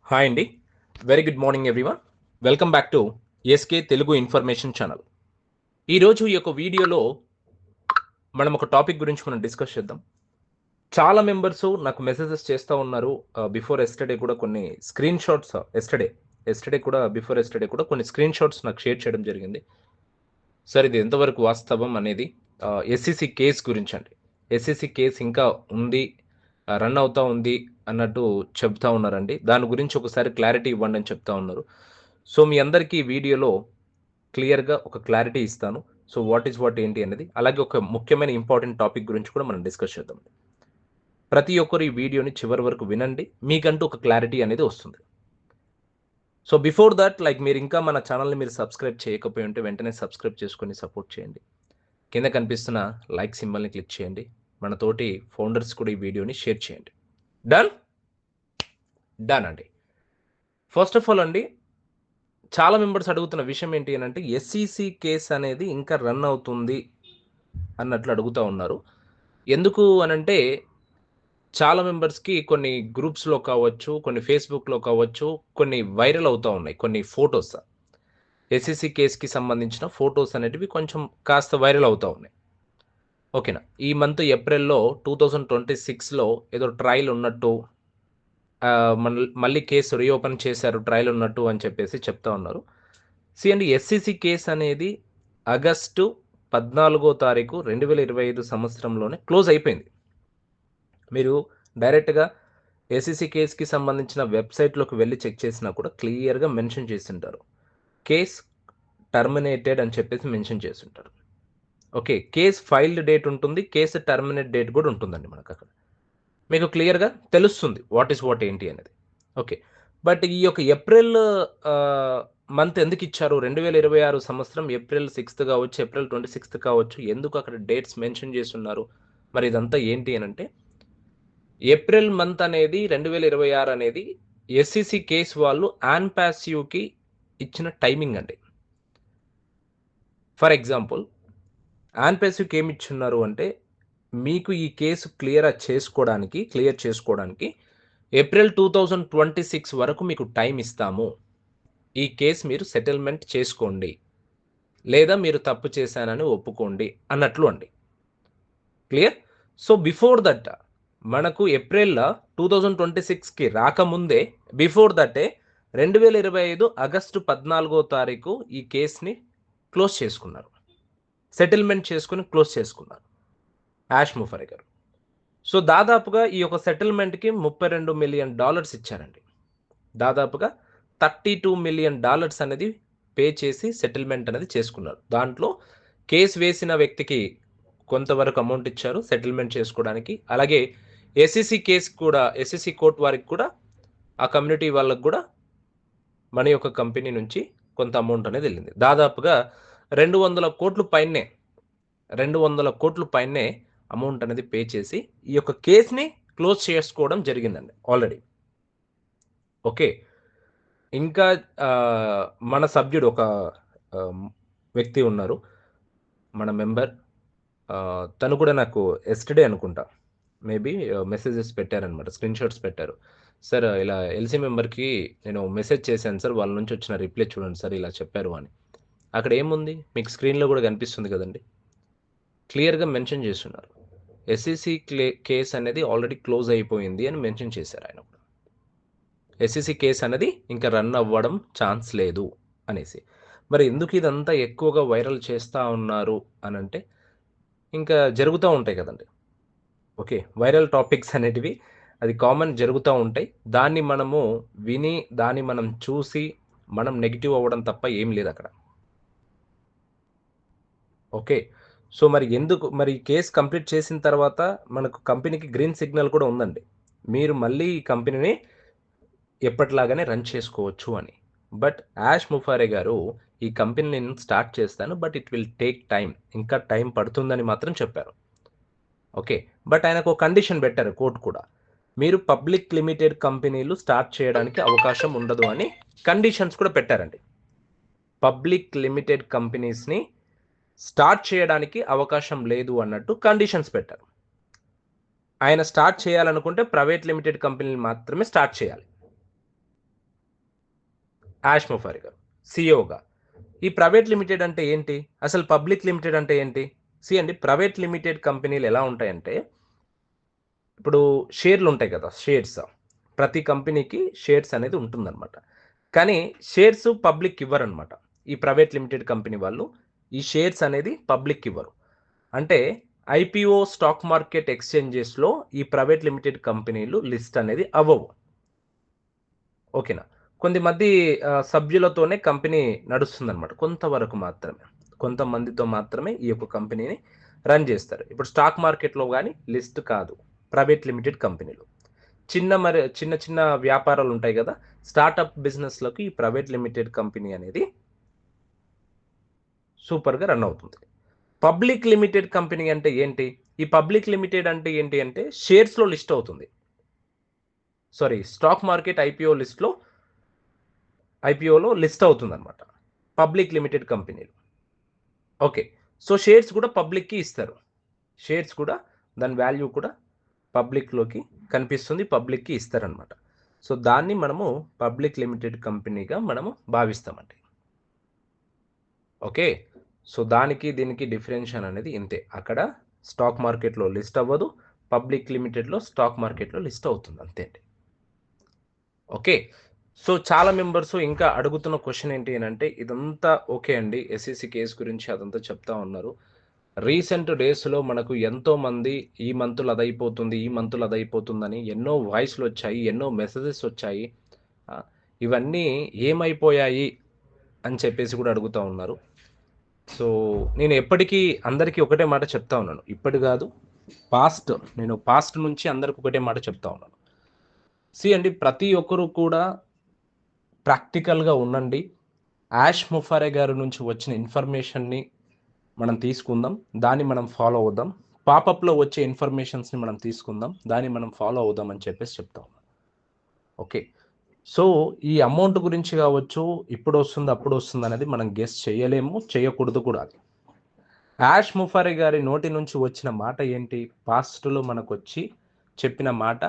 Hi అండి. Very good morning everyone. Welcome back to SK Telugu information channel. ఈరోజు ఈ యొక్క వీడియోలో మనం ఒక టాపిక్ గురించి మనం డిస్కస్ చేద్దాం. చాలా మెంబర్స్ నాకు మెసేజెస్ చేస్తూ ఉన్నారు. బిఫోర్ ఎస్టర్డే కూడా కొన్ని స్క్రీన్ షాట్స్ బిఫోర్ ఎస్టర్డే కూడా కొన్ని స్క్రీన్ షాట్స్ నాకు షేర్ చేయడం జరిగింది. సార్ ఇది ఎంతవరకు వాస్తవం అనేది ఎస్సీసీ కేస్ గురించి అండి. ఎస్సీసీ కేసు ఇంకా ఉంది, రన్ అవుతా ఉంది అన్నట్టు చెప్తా ఉన్నారండి. దాని గురించి ఒకసారి క్లారిటీ ఇవ్వండి అని చెప్తా ఉన్నారు. సో మీ అందరికీ ఈ వీడియోలో క్లియర్‌గా ఒక క్లారిటీ ఇస్తాను. సో వాట్ ఈస్ వాట్ ఏంటి అనేది. అలాగే ఒక ముఖ్యమైన ఇంపార్టెంట్ టాపిక్ గురించి కూడా మనం డిస్కస్ చేద్దాం. ప్రతి ఒక్కరు ఈ వీడియోని చివరి వరకు వినండి. మీకంటూ ఒక క్లారిటీ అనేది వస్తుంది. సో బిఫోర్ దట్ మీరు ఇంకా మన ఛానల్‌ని మీరు సబ్స్క్రైబ్ చేయకపోయి ఉంటే వెంటనే సబ్స్క్రైబ్ చేసుకొని సపోర్ట్ చేయండి. కింద కనిపిస్తున్న లైక్ సింబల్‌ని క్లిక్ చేయండి. మన తోటి ఫౌండర్స్ కూడా ఈ వీడియోని షేర్ చేయండి. డన్? డన్ అండి. ఫస్ట్ ఆఫ్ ఆల్ అండి, చాలా మెంబర్స్ అడుగుతున్న విషయం ఏంటి అనంటే ఎస్సీసీ కేస్ అనేది ఇంకా రన్ అవుతుంది అన్నట్లు అడుగుతా ఉన్నారు. ఎందుకు అనంటే చాలా మెంబర్స్‌కి కొన్ని గ్రూప్స్‌లో కావచ్చు, కొన్ని ఫేస్‌బుక్‌లో కావచ్చు, కొన్ని వైరల్ అవుతా ఉన్నాయి. కొన్ని ఫోటోస్. ఎస్సీసీ కేస్‌కి సంబంధించిన ఫోటోస్ అనేటివి కొంచెం కాస్త వైరల్ అవుతా ఉన్నాయి. ఓకేనా. ఈ మంత్ ఏప్రిల్‌లో 2026లో ఏదో ట్రయల్ ఉన్నట్టు మళ్ళీ కేసు రీఓపెన్ చేశారు ట్రయల్ ఉన్నట్టు అని చెప్పేసి చెప్తా ఉన్నారు. అండి ఎస్సీసీ కేస్ అనేది ఆగస్టు 14 తారీఖు 2025 సంవత్సరంలోనే క్లోజ్ అయిపోయింది. మీరు డైరెక్ట్‌గా ఎస్సీసీ కేస్‌కి సంబంధించిన వెబ్‌సైట్‌లోకి వెళ్లి చెక్ చేసినా కూడా క్లియర్‌గా మెన్షన్ చేసుంటారు. కేస్ టర్మినేటెడ్ అని చెప్పేసి మెన్షన్ చేసుంటారు. ఓకే. కేస్ ఫైల్డ్ డేట్ ఉంటుంది. కేస్ టర్మినేట్ డేట్ కూడా ఉంటుందండి మనకక్కడ. మీకు క్లియర్‌గా తెలుస్తుంది. వాట్ ఈస్ వాట్ ఏంటి అనేది. ఓకే. బట్ ఈ యొక్క ఏప్రిల్ మంత్ ఎందుకిచ్చారు? 2026 సంవత్సరం ఏప్రిల్ 6 కావచ్చు, ఏప్రిల్ 26 కావచ్చు. ఎందుకు అక్కడ డేట్స్ మెన్షన్ చేసున్నారు? మరి ఇదంతా ఏంటి అనంటే, ఏప్రిల్ మంత్ అనేది 2026 అనేది ఎస్సీసీ కేస్ వాళ్ళు ఆన్‌పాసివ్‌కి ఇచ్చిన టైమింగ్ అండి. ఫర్ ఎగ్జాంపుల్ ఆన్‌పాసివ్‌కి ఏమిచ్చున్నారు అంటే, మీకు ఈ కేసు క్లియర్ చేసుకోవడానికి ఏప్రిల్ 2026 వరకు మీకు టైం ఇస్తాము. ఈ కేస్ మీరు సెటిల్మెంట్ చేసుకోండి. లేదా మీరు తప్పు చేశానని ఒప్పుకోండి అన్నట్లు అండి. క్లియర్? సో బిఫోర్ దట్ మనకు ఏప్రిల్ 2026కి రాకముందే బిఫోర్ దట్టే 2025 ఆగస్టు 14 తారీఖు ఈ కేస్‌ని క్లోజ్ చేసుకున్నారు. సెటిల్మెంట్ చేసుకొని క్లోజ్ చేసుకున్నారు. యాష్ ముఫరే గారు. సో దాదాపుగా ఈ యొక్క సెటిల్మెంట్‌కి $32 మిలియన్ ఇచ్చారండి. దాదాపుగా $32 మిలియన్ అనేది పే చేసి సెటిల్మెంట్ అనేది చేసుకున్నారు. దాంట్లో కేస్ వేసిన వ్యక్తికి కొంతవరకు అమౌంట్ ఇచ్చారు సెటిల్మెంట్ చేసుకోవడానికి. అలాగే ఎస్సీసీ కోర్ట్ వారికి కూడా ఆ కమ్యూనిటీ వాళ్ళకి కూడా మన యొక్క కంపెనీ నుంచి కొంత అమౌంట్ అనేది వెళ్ళింది. దాదాపుగా 200 కోట్ల పైనే అమౌంట్ అనేది పే చేసి ఈ యొక్క కేస్‌ని క్లోజ్ చేసుకోవడం జరిగిందండి ఆల్రెడీ. ఓకే. ఇంకా మన సభ్యుడు ఒక వ్యక్తి ఉన్నారు. మన మెంబర్ తను కూడా నాకు యెస్టర్‌డే అనుకుంటా. మేబీ మెసేజెస్ పెట్టారనమాట. స్క్రీన్ షాట్స్ పెట్టారు. సార్ ఇలా ఎల్సీ మెంబర్‌కి నేను మెసేజ్ చేశాను సార్. వాళ్ళ నుంచి వచ్చిన రిప్లై చూడండి సార్ ఇలా చెప్పారు అని. అక్కడ ఏముంది? మీకు స్క్రీన్‌లో కూడా కనిపిస్తుంది కదండీ. క్లియర్‌గా మెన్షన్ చేసున్నారు. ఎస్సీసీ కేస్ అనేది ఆల్రెడీ క్లోజ్ అయిపోయింది అని మెన్షన్ చేశారు ఆయన కూడా. ఎస్సీసీ కేస్ అనేది ఇంకా రన్ అవ్వడం ఛాన్స్ లేదు అనేసి. మరి ఎందుకు ఇదంతా ఎక్కువగా వైరల్ చేస్తా ఉన్నారు అనంటే, ఇంకా జరుగుతూ ఉంటాయి కదండీ. ఓకే. వైరల్ టాపిక్స్ అనేటివి అది కామన్ జరుగుతూ ఉంటాయి. దాన్ని మనము విని, దాన్ని మనం చూసి, మనం నెగెటివ్ అవ్వడం తప్ప ఏం లేదక్కడ. ఓకే. సో మరి కేస్ కంప్లీట్ చేసిన తర్వాత మనకు కంపెనీకి గ్రీన్ సిగ్నల్ కూడా ఉందండి. మీరు మళ్ళీ ఈ కంపెనీని ఎప్పటిలాగానే రన్ చేసుకోవచ్చు అని. బట్ యాష్ ముఫారే గారు ఈ కంపెనీ నేను స్టార్ట్ చేస్తాను. But it will take time. ఇంకా టైం పడుతుందని మాత్రం చెప్పారు. ఓకే. బట్ ఆయనకు ఒక కండిషన్ పెట్టారు కోర్ట్ కూడా. మీరు పబ్లిక్ లిమిటెడ్ కంపెనీలు స్టార్ట్ చేయడానికి అవకాశం ఉండదు అని కండిషన్స్ కూడా పెట్టారండి. పబ్లిక్ లిమిటెడ్ కంపెనీస్‌ని స్టార్ట్ చేయడానికి అవకాశం లేదు అన్నట్టు కండిషన్స్ పెట్టారు. ఆయన స్టార్ట్ చేయాలనుకుంటే ప్రైవేట్ లిమిటెడ్ కంపెనీలు మాత్రమే స్టార్ట్ చేయాలి. యాష్ ముఫారి గారు సిఇఓగా. ఈ ప్రైవేట్ లిమిటెడ్ అంటే ఏంటి? అసలు పబ్లిక్ లిమిటెడ్ అంటే ఏంటి? అండి, ప్రైవేట్ లిమిటెడ్ కంపెనీలు ఎలా ఉంటాయంటే, ఇప్పుడు షేర్లు ఉంటాయి కదా! షేర్స్. ప్రతి కంపెనీకి షేర్స్ అనేది ఉంటుందన్నమాట. కానీ షేర్స్ పబ్లిక్ ఇవ్వరనమాట. ఈ ప్రైవేట్ లిమిటెడ్ కంపెనీ వాళ్ళు ఈ షేర్స్ అనేది పబ్లిక్ ఇవ్వరు. అంటే ఐపీఓ స్టాక్ మార్కెట్ ఎక్స్‌చేంజెస్‌లో ఈ ప్రైవేట్ లిమిటెడ్ కంపెనీలు లిస్ట్ అనేది అవ్వవు. ఓకేనా? కొద్దిమంది సభ్యులతోనే కంపెనీ నడుస్తుందనమాట. కొంతవరకు మాత్రమే. కొంతమందితో మాత్రమే ఈ యొక్క కంపెనీని రన్ చేస్తారు. ఇప్పుడు స్టాక్ మార్కెట్‌లో గాని లిస్ట్ కాదు. ప్రైవేట్ లిమిటెడ్ కంపెనీలు. చిన్న చిన్న వ్యాపారాలు ఉంటాయి గదా! స్టార్టప్ బిజినెస్‌లకి ఈ ప్రైవేట్ లిమిటెడ్ కంపెనీ అనేది సూపర్‌గా రన్ అవుతుంది. పబ్లిక్ లిమిటెడ్ కంపెనీ అంటే ఏంటి? ఈ పబ్లిక్ లిమిటెడ్ అంటే ఏంటి అంటే షేర్స్‌లో లిస్ట్ అవుతుంది. స్టాక్ మార్కెట్ ఐపీఓలో లిస్ట్ అవుతుందన్నమాట. పబ్లిక్ లిమిటెడ్ కంపెనీలు. ఓకే. సో, షేర్స్ కూడా పబ్లిక్‌కి ఇస్తారు. షేర్స్ కూడా దాని వాల్యూ కూడా పబ్లిక్‌లోకి కనిపిస్తుంది. పబ్లిక్‌కి ఇస్తారనమాట. సో, దాన్ని మనము పబ్లిక్ లిమిటెడ్ కంపెనీగా మనము భావిస్తామండి. ఓకే. సో, దానికి దీనికి డిఫరెన్షియేషన్ అనేది ఇంతే. అక్కడ స్టాక్ మార్కెట్‌లో లిస్ట్ అవ్వదు. పబ్లిక్ లిమిటెడ్‌లో స్టాక్ మార్కెట్‌లో లిస్ట్ అవుతుంది. అంతే అండి. ఓకే. సో, చాలా మెంబర్స్ ఇంకా అడుగుతున్న క్వెషన్ ఏంటి అనంటే, ఇదంతా ఓకే అండి. ఎస్ఈసీ కేస్ గురించి అదంతా చెప్తా ఉన్నారు. రీసెంట్ డేస్‌లో మనకు ఎంతోమంది ఈ మంత్‌లో అదయిపోతుంది, ఈ మంత్‌లో అదయిపోతుందని ఎన్నో వాయిస్‌లొచ్చాయి, ఎన్నో మెసేజెసొచ్చాయి. ఆహ్, ఇవన్నీ ఏమైపోయాయి అని చెప్పేసి కూడా అడుగుతా ఉన్నారు. సో, నేను ఎప్పటికీ అందరికీ ఒకటే మాట చెప్తా ఉన్నాను. ఇప్పటి గాదు, నేను పాస్ట్ నుంచి అందరికి ఒకటే మాట చెప్తా ఉన్నాను. అండి, ప్రతి ఒక్కరు కూడా ప్రాక్టికల్‌గా ఉండండి. యాష్ ముఫారే గారి నుంచి వచ్చిన ఇన్ఫర్మేషన్‌ని మనం తీసుకుందాం. దాన్ని మనం ఫాలో అవుదాం. పాపప్‌లో వచ్చే ఇన్ఫర్మేషన్స్‌ని మనం తీసుకుందాం. దాన్ని మనం ఫాలో అవుదాం అని చెప్పేసి చెప్తా ఉన్నాను. ఓకే. సో, ఈ అమౌంట్ గురించి కావచ్చు, ఇప్పుడొస్తుంది, అప్పుడొస్తుందనేది మనం గెస్ చేయలేము. చేయకూడదు కూడా అది. యాష్ ముఫారే గారి నోటి నుంచి వచ్చిన మాట ఏంటి? పాస్ట్‌లో మనకొచ్చి చెప్పిన మాట,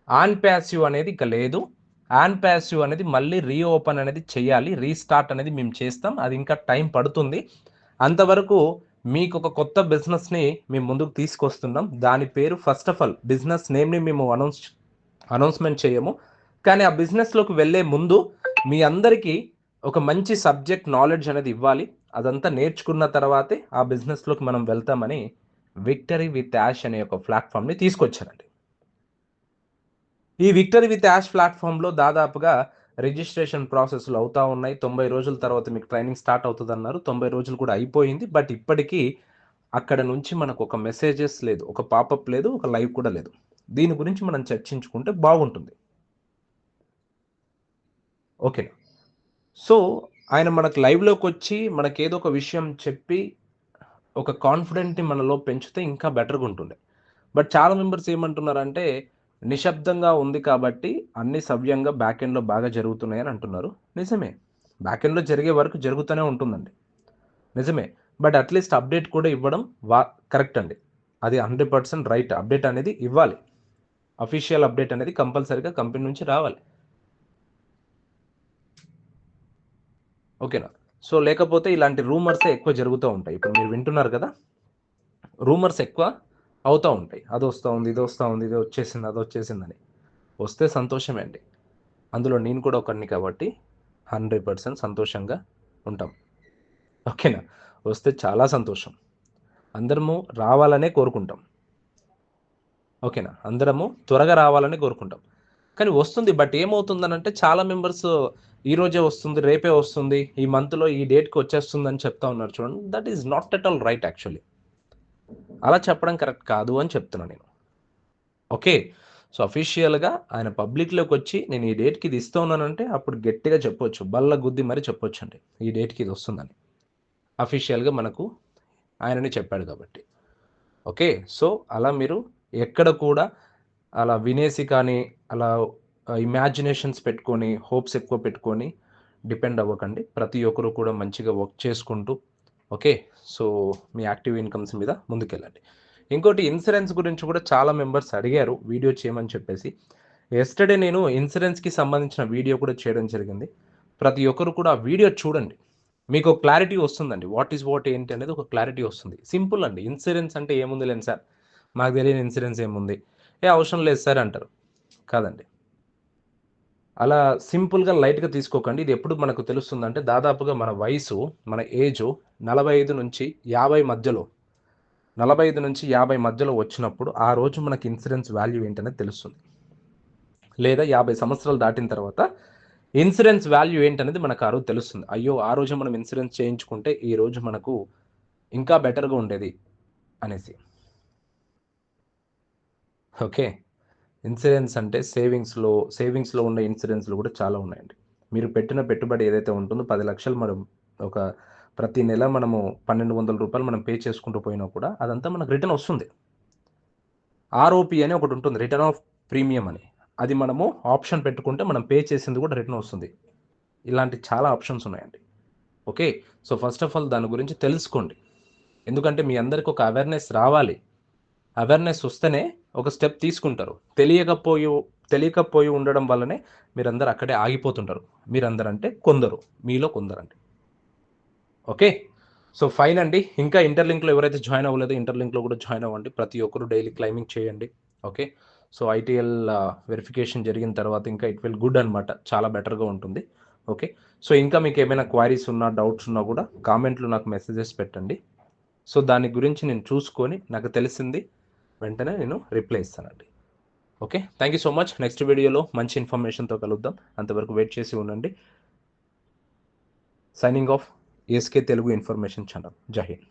ఆన్ ప్యాసివ్ అనేది ఇక లేదు. ఆన్ ప్యాసివ్ అనేది మళ్ళీ రీఓపెన్ అనేది చేయాలి. రీస్టార్ట్ అనేది మేము చేస్తాం. అది ఇంకా టైం పడుతుంది. అంతవరకు మీకొక కొత్త బిజినెస్‌ని మేము ముందుకు తీసుకొస్తున్నాం. దాని పేరు ఫస్ట్ ఆఫ్ ఆల్ బిజినెస్ నేమ్‌ని మేము అనౌన్స్‌మెంట్ చేయము. కానీ ఆ బిజినెస్‌లోకి వెళ్ళే ముందు మీ అందరికీ ఒక మంచి సబ్జెక్ట్ నాలెడ్జ్ అనేది ఇవ్వాలి. అదంతా నేర్చుకున్న తర్వాతే ఆ బిజినెస్‌లోకి మనం వెళ్తామని విక్టరీ విత్ యాష్ అనే ఒక ప్లాట్‌ఫార్మ్‌ని తీసుకొచ్చానండి. ఈ విక్టరీ విత్ యాష్ ప్లాట్‌ఫార్మ్‌లో దాదాపుగా రిజిస్ట్రేషన్ ప్రాసెస్‌లు అవుతా ఉన్నాయి. 90 రోజుల తర్వాత మీకు ట్రైనింగ్ స్టార్ట్ అవుతదన్నారు. 90 రోజులు కూడా అయిపోయింది. బట్ ఇప్పటికీ అక్కడ నుంచి మనకు ఒక మెసేజెస్ లేదు. ఒక పాపప్ లేదు. ఒక లైవ్ కూడా లేదు. దీని గురించి మనం చర్చించుకుంటే బాగుంటుంది. ఓకేనా? సో, ఆయన మనకు లైవ్‌లోకొచ్చి మనకేదో ఒక విషయం చెప్పి, ఒక కాన్ఫిడెంట్‌ని మనలో పెంచితే ఇంకా బెటర్‌గుంటుండే. బట్ చాలా మెంబర్స్ ఏమంటున్నారంటే, నిశ్శబ్దంగా ఉంది కాబట్టి అన్నీ సవ్యంగా బ్యాక్ ఎండ్‌లో బాగా జరుగుతున్నాయని అంటున్నారు. నిజమే. బ్యాక్ ఎండ్‌లో జరిగే వర్క్ జరుగుతూనే ఉంటుందండి. నిజమే. బట్ అట్‌లీస్ట్ అప్డేట్ కూడా ఇవ్వడం వా కరెక్ట్ అండి. అది 100% రైట్. అప్డేట్ అనేది ఇవ్వాలి. అఫీషియల్ అప్డేట్ అనేది కంపల్సరీగా కంపెనీ నుంచి రావాలి. ఓకేనా? సో, లేకపోతే ఇలాంటి రూమర్సే ఎక్కువ జరుగుతూ ఉంటాయి. ఇప్పుడు మీరు వింటున్నారు కదా! రూమర్స్ ఎక్కువ అవుతా ఉంటాయి. అదొస్తా ఉంది, ఇదొస్తా ఉంది, ఇది వచ్చేసింది, అదొచ్చేసిందని. వస్తే సంతోషమే అండి. అందులో నేను కూడా ఒకడిని కాబట్టి 100% సంతోషంగా ఉంటాం. ఓకేనా? వస్తే చాలా సంతోషం. అందరము రావాలనే కోరుకుంటాం. ఓకేనా? అందరము త్వరగా రావాలని కోరుకుంటాం. కానీ వస్తుంది. బట్ ఏమవుతుందనంటే చాలా మెంబర్స్ ఈరోజే వస్తుంది, రేపే వస్తుంది, ఈ మంత్‌లో ఈ డేట్‌కి వచ్చేస్తుందని చెప్తా ఉన్నారు చూడండి. That is not at all right actually. అలా చెప్పడం కరెక్ట్ కాదు అని చెప్తున్నా నేను. ఓకే. సో, అఫీషియల్‌గా ఆయన పబ్లిక్‌లోకొచ్చి నేను ఈ డేట్‌కి ఇది ఇస్తూ ఉన్నానంటే అప్పుడు గట్టిగా చెప్పొచ్చు. బల్ల గుద్ది మరి చెప్పొచ్చండి. ఈ డేట్‌కి ఇది వస్తుందని. అఫీషియల్‌గా మనకు ఆయననే చెప్పాడు కాబట్టి. ఓకే. సో, అలా మీరు ఎక్కడ కూడా అలా వినేసి కానీ, అలా ఇమాజినేషన్స్ పెట్టుకొని, హోప్స్ ఎక్కువ పెట్టుకొని డిపెండ్ అవ్వకండి. ప్రతి ఒక్కరు కూడా మంచిగా వర్క్ చేసుకుంటూ ఓకే. సో, మీ యాక్టివ్ ఇన్‌కమ్స్ మీద ముందుకెళ్ళండి. ఇంకోటి ఇన్సూరెన్స్ గురించి కూడా చాలా మెంబర్స్ అడిగారు వీడియో చేయమని చెప్పేసి. యెస్టర్‌డే నేను ఇన్సూరెన్స్‌కి సంబంధించిన వీడియో కూడా చేయడం జరిగింది. ప్రతి ఒక్కరు కూడా ఆ వీడియో చూడండి, మీకు క్లారిటీ వస్తుందండి. వాట్ ఈస్ వాట్ ఏంటి అనేది ఒక క్లారిటీ వస్తుంది. సింపుల్ అండి. ఇన్సూరెన్స్ అంటే ఏముంది లేండి సార్, మాకు తెలియని ఇన్సూరెన్స్ ఏముంది, అవసరం లేదు సార్ అంటారు. కాదండి, అలా సింపుల్గా లైట్గా తీసుకోకండి. ఇది ఎప్పుడు మనకు తెలుస్తుందంటే దాదాపుగా మన వయసు, మన ఏజు 45 నుంచి 50 మధ్యలో, 45 నుంచి 50 మధ్యలో వచ్చినప్పుడు ఆ రోజు మనకి ఇన్సూరెన్స్ వాల్యూ ఏంటనేది తెలుస్తుంది. లేదా 50 సంవత్సరాలు దాటిన తర్వాత ఇన్సూరెన్స్ వాల్యూ ఏంటనేది మనకు ఆ రోజు తెలుస్తుంది. అయ్యో, ఆ రోజు మనం ఇన్సూరెన్స్ చేయించుకుంటే ఈ రోజు మనకు ఇంకా బెటర్గా ఉండేది అనేసి. ఓకే, ఇన్సూరెన్స్ అంటే సేవింగ్స్లో ఉన్న ఇన్సూరెన్స్లు కూడా చాలా ఉన్నాయండి. మీరు పెట్టిన పెట్టుబడి ఏదైతే ఉంటుందో 10 లక్షలు మనం ఒక ప్రతి నెల మనము రూ. 1,200 మనం పే చేసుకుంటూ పోయినా కూడా అదంతా మనకు రిటర్న్ వస్తుంది. ఆర్ఓపి అని ఒకటి ఉంటుంది, రిటర్న్ ఆఫ్ ప్రీమియం అని. అది మనము ఆప్షన్ పెట్టుకుంటే మనం పే చేసింది కూడా రిటర్న్ వస్తుంది. ఇలాంటి చాలా ఆప్షన్స్ ఉన్నాయండి. Okay, so first of all దాని గురించి తెలుసుకోండి. ఎందుకంటే మీ అందరికి ఒక అవేర్నెస్ రావాలి. అవేర్నెస్ వస్తేనే ఒక స్టెప్ తీసుకుంటారు. తెలియకపోయి ఉండడం వల్లనే మీరందరూ అక్కడే ఆగిపోతుంటారు. మీరందరూ అంటే కొందరు, మీలో కొందరండి. ఓకే, సో ఫైన్ అండి. ఇంకా ఇంటర్లింక్లో ఎవరైతే జాయిన్ అవ్వలేదో ఇంటర్లింక్లో కూడా జాయిన్ అవ్వండి. ప్రతి ఒక్కరు డైలీ క్లైమింగ్ చేయండి. ఓకే, సో ఐటీఎల్ వెరిఫికేషన్ జరిగిన తర్వాత ఇంకా ఇట్ విల్ గుడ్ అనమాట, చాలా బెటర్గా ఉంటుంది. ఓకే, సో ఇంకా మీకు ఏమైనా క్వైరీస్ ఉన్నా, డౌట్స్ ఉన్నా కూడా కామెంట్లో నాకు మెసేజెస్ పెట్టండి. సో దాని గురించి నేను చూసుకొని నాకు తెలిసింది వెంటనే నేను రిప్లై ఇస్తానండి. Okay, thank you so much. Next వీడియోలో మంచి ఇన్ఫర్మేషన్తో కలుద్దాం. అంతవరకు వెయిట్ చేసి ఉండండి. Signing off, SK Telugu information channel. జై హింద్.